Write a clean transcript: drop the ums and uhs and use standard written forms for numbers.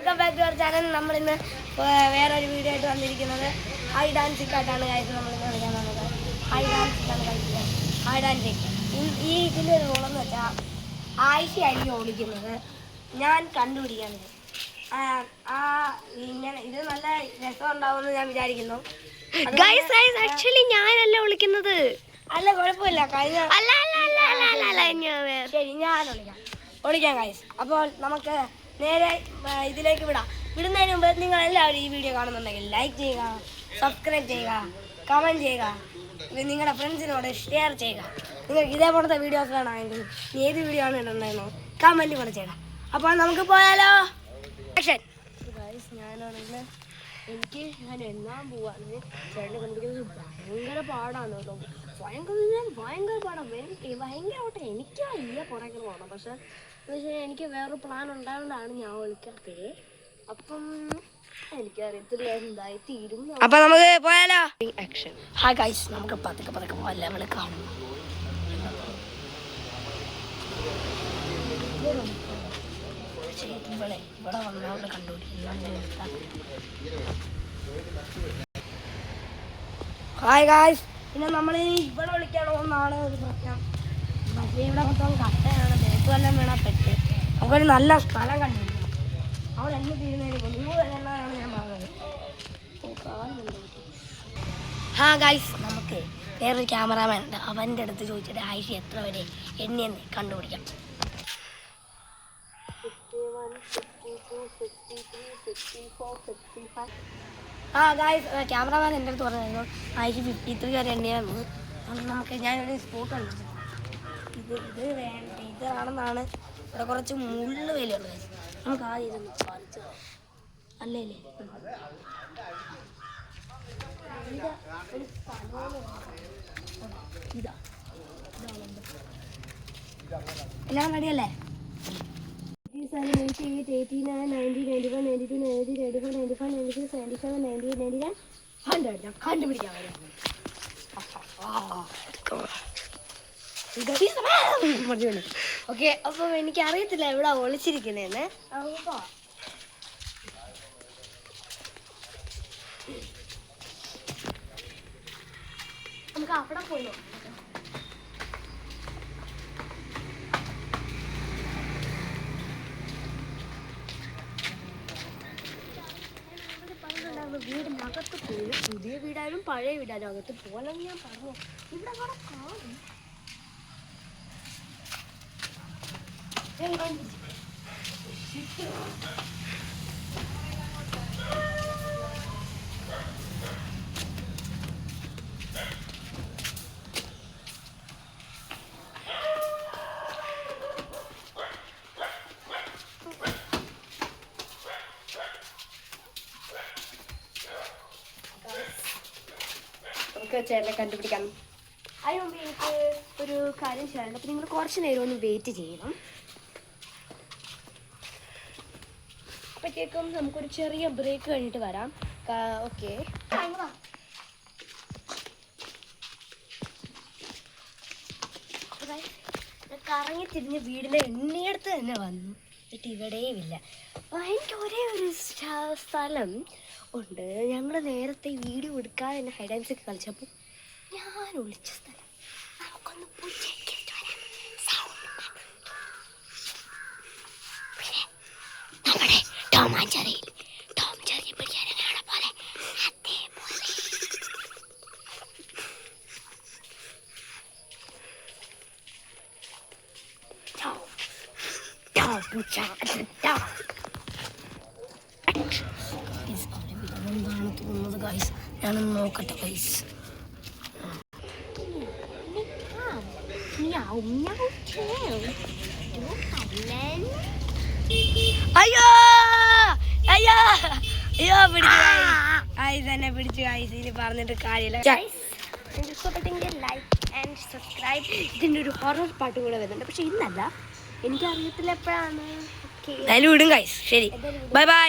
Welcome back to our channel. നമ്മളിന്ന് വേറൊരു video ആയിട്ട് വന്നിരിക്കുന്നത് ഹൈ ഡാൻസിക്കായിട്ടാണ് കാര്യം നമ്മളിന്ന് കളിക്കാൻ വന്നത്. ഹൈ ഡാൻസിക്കാണ് കളിക്കുന്നത്. ഹൈ ഡാൻസിക്ക് ഈ ഇതിൻ്റെ ഒരു റോളെന്ന് വെച്ചാൽ ആയിഷയായിരിക്കും ഓടിക്കുന്നത്. ഞാൻ കണ്ടുപിടിക്കുന്നത് ഇങ്ങനെ ഇത് നല്ല രസം ഉണ്ടാവുമെന്ന് ഞാൻ വിചാരിക്കുന്നു. ആക്ച്വലി ഞാനല്ല വിളിക്കുന്നത്. അല്ല കുഴപ്പമില്ല, കഴിഞ്ഞ ശരി ഞാൻ ഓടിക്കാം ഗൈസ്. അപ്പോൾ നമുക്ക് നേരെ ഇതിലേക്ക് വിടുന്നതിന് മുമ്പ് നിങ്ങൾ എല്ലാവരും ഈ വീഡിയോ കാണുന്നുണ്ടെങ്കിൽ ലൈക്ക് ചെയ്യുക, സബ്സ്ക്രൈബ് ചെയ്യുക, കമൻറ്റ് ചെയ്യുക, നിങ്ങളുടെ ഫ്രണ്ട്സിനോട് ഷെയർ ചെയ്യുക. നിങ്ങൾക്ക് ഇതേപോലത്തെ വീഡിയോസ് വേണമെങ്കിൽ ഏത് വീഡിയോ ആണ് ഇടണമെന്നോ കമൻറ്റ് കൂടെ ചെയ്യണം. അപ്പോൾ നമുക്ക് പോയാലോ. ഗൈസ് ഞാനാണെങ്കിൽ ഞാൻ എണ്ണാൻ പോവാണ്. ചേട്ടനെ കണ്ടുപിടിക്കുന്നത് ഭയങ്കര പാടാണ് കേട്ടോ. ഭയങ്കര പാടാണ്. ഭയങ്കര ഓട്ടം. എനിക്ക് വലിയ കുറേ പോകണം. പക്ഷെ എനിക്ക് വേറൊരു പ്ലാൻ ഉണ്ടായതുകൊണ്ടാണ് ഞാൻ വിളിക്കാത്തത്. അപ്പം എനിക്കറിയത്തില്ല എന്തായി തീരും. അപ്പൊ നമുക്ക് പോയാലോ. ആക്ഷൻ. ഹായ് ഗൈസ്, നമുക്ക് പതുക്കെ പോകാൻ ലെവൽ കാണും. ഇവിടെ വന്നവിടെ കണ്ടുപിടിക്കുന്നു. ഹായ് ഗൈസ്, പിന്നെ നമ്മൾ ഇവിടെ വിളിക്കണോ എന്നാണ് ഒരു പ്രശ്നം. പക്ഷേ ഇവിടെ മൊത്തം കട്ടയാണ്. ബേക്ക് വല്ലതും വേണം പെട്ട്. നമുക്കൊരു നല്ല സ്ഥലം കണ്ടുപിടിക്കണം. അവിടെ എണ്ണ തീരുന്നതിന് മുമ്പ് എന്നാണ് ഞാൻ പറഞ്ഞത്. ഹാ ഗൈസ്, നമുക്ക് വേറൊരു ക്യാമറാമാൻ ഉണ്ട്. അവൻ്റെ അടുത്ത് ചോദിച്ചിട്ട് ആയിഷ എത്ര വരെ എണ്ണിയെന്ന് കണ്ടുപിടിക്കാം. 51, 52, 53, 54, 55. ഗായ്സ്, ക്യാമറമാൻ എൻ്റെ അടുത്ത് പറഞ്ഞായിരുന്നു ആയിഷ 53 വരെ എണ്ണിയാന്ന്. നമുക്ക് ഞാനൊരു സ്പോട്ട് കണ്ടു. ഇതാണെന്നാണ്. ഇവിടെ കുറച്ച് മുള്ളു വിലയുള്ളൂ. നമുക്ക് ആദ്യം ഇതൊന്ന് കാണിച്ചു അല്ലേ. എല്ലാം റെഡിയല്ലേ? 88, 89, 90, 91, 92, 93, 94, 95, 96, 97, 98, 99, 100. ഞാൻ കണ്ടുപിടിക്കാൻ വരാം. ഓക്കെ, അപ്പം എനിക്ക് അറിയത്തില്ല എവിടെ ഒളിച്ചിരിക്കുന്നതെന്ന്. നമുക്ക് അവിടെ പോയി നോക്കാം. വീടിനകത്ത് പോയി, പുതിയ വീടായാലും പഴയ വീടായാലും അകത്ത് പോലെന്ന് ഞാൻ പറഞ്ഞു. ഇവിടെ അവിടെ കാണും. ചേട്ടനെ കണ്ടുപിടിക്കാം. അതിന് മുമ്പ് എനിക്ക് ഒരു കാര്യം ചെയ്യാനുണ്ട്. അപ്പം നിങ്ങൾ കുറച്ച് നേരം ഒന്ന് വെയിറ്റ് ചെയ്യണം. അപ്പോഴത്തേക്കും നമുക്കൊരു ചെറിയ ബ്രേക്ക് കഴിഞ്ഞിട്ട് വരാം. ഓക്കെ, കറങ്ങി തിരിഞ്ഞ് വീടിൻ്റെ എണ്ണിയടുത്ത് തന്നെ വന്നു. എന്നിട്ട് ഇവിടെയും ഇല്ല. എനിക്ക് ഒരേ ഒരു സ്ഥലം ഉണ്ട്. ഞങ്ങൾ നേരത്തെ വീഡിയോ എടുക്കാതെ തന്നെ ഹൈഡ് ആൻഡ് സീക്ക് കളിച്ചപ്പോൾ ഞാൻ ഒളിച്ച സ്ഥലം. നമുക്കൊന്ന് പോയി ചെക്ക് ചെയ്തിട്ട് വരാം. നമ്മുടെ ടോം ആൻഡ് ജെറിയിൽ ടോം ജെറി പിടിക്കാനാണ് പോലെ അതേപോലെ. എന്താണ് തോന്നുന്നത് ഗൈസ്? ഞാനൊന്ന് നോക്കട്ടെ ഗൈസ്. അയ്യോ അയ്യോ അയ്യോ, പിടിച്ചു തന്നെ പിടിച്ചു ഗൈസ്. ഇനി പറഞ്ഞിട്ട് കാര്യമില്ല. ഇഷ്ടപ്പെട്ടെങ്കിൽ ലൈക്ക് ആൻഡ് സബ്സ്ക്രൈബ്. ഇതിൻ്റെ ഒരു ഹൊറർ പാട്ട് കൂടെ വരുന്നുണ്ട്, പക്ഷെ ഇന്നല്ല. എനിക്കറിയത്തില്ല എപ്പോഴാണ്. വിടും ഗൈസ്. ശരി, ബൈ ബൈ.